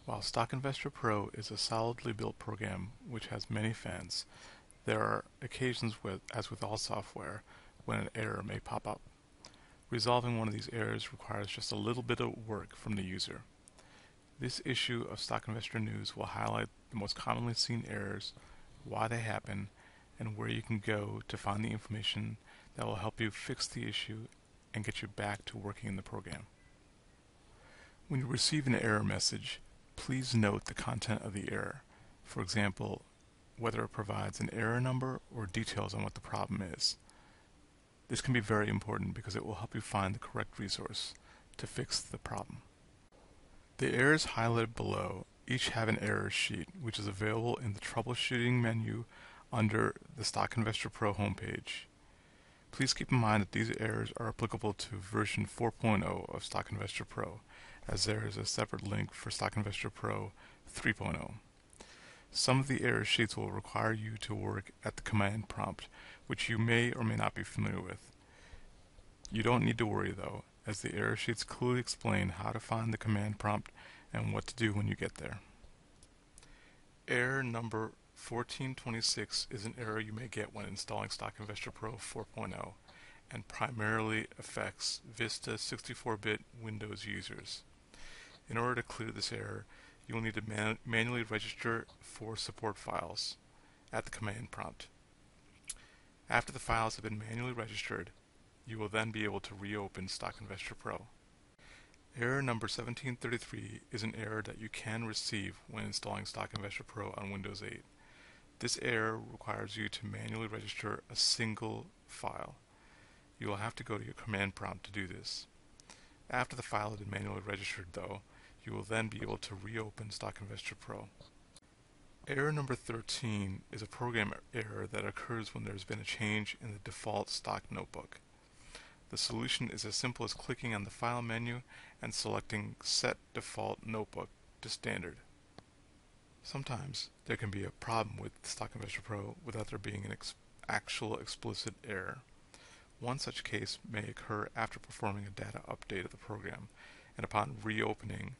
While Stock Investor Pro is a solidly built program which has many fans, there are occasions as with all software, when an error may pop up. Resolving one of these errors requires just a little bit of work from the user. This issue of Stock Investor News will highlight the most commonly seen errors, why they happen, and where you can go to find the information that will help you fix the issue and get you back to working in the program. When you receive an error message, please note the content of the error. For example, whether it provides an error number or details on what the problem is. This can be very important because it will help you find the correct resource to fix the problem. The errors highlighted below each have an error sheet, which is available in the troubleshooting menu under the Stock Investor Pro homepage. Please keep in mind that these errors are applicable to version 4.0 of Stock Investor Pro, as there is a separate link for Stock Investor Pro 3.0. Some of the error sheets will require you to work at the command prompt, which you may or may not be familiar with. You don't need to worry though, as the error sheets clearly explain how to find the command prompt and what to do when you get there. Error number 1426 is an error you may get when installing Stock Investor Pro 4.0 and primarily affects Vista 64-bit Windows users. In order to clear this error, you will need to manually register for support files at the command prompt. After the files have been manually registered, you will then be able to reopen Stock Investor Pro. Error number 1733 is an error that you can receive when installing Stock Investor Pro on Windows 8. This error requires you to manually register a single file. You will have to go to your command prompt to do this. After the file has been manually registered though, you will then be able to reopen Stock Investor Pro. Error number 13 is a program error that occurs when there has been a change in the default stock notebook. The solution is as simple as clicking on the File menu and selecting Set Default Notebook to Standard. Sometimes there can be a problem with Stock Investor Pro without there being an actual explicit error. One such case may occur after performing a data update of the program, and upon reopening,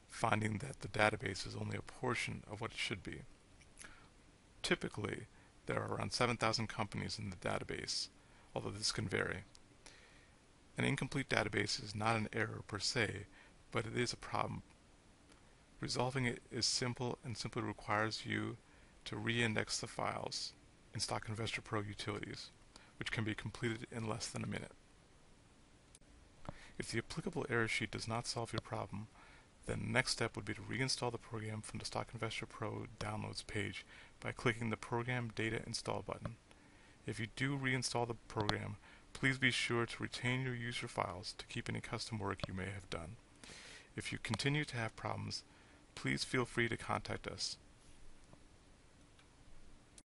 finding that the database is only a portion of what it should be. Typically, there are around 7,000 companies in the database, although this can vary. An incomplete database is not an error per se, but it is a problem. Resolving it is simple and simply requires you to re-index the files in Stock Investor Pro Utilities, which can be completed in less than a minute. If the applicable error sheet does not solve your problem, then the next step would be to reinstall the program from the Stock Investor Pro Downloads page by clicking the Program Data Install button. If you do reinstall the program, please be sure to retain your user files to keep any custom work you may have done. If you continue to have problems, please feel free to contact us.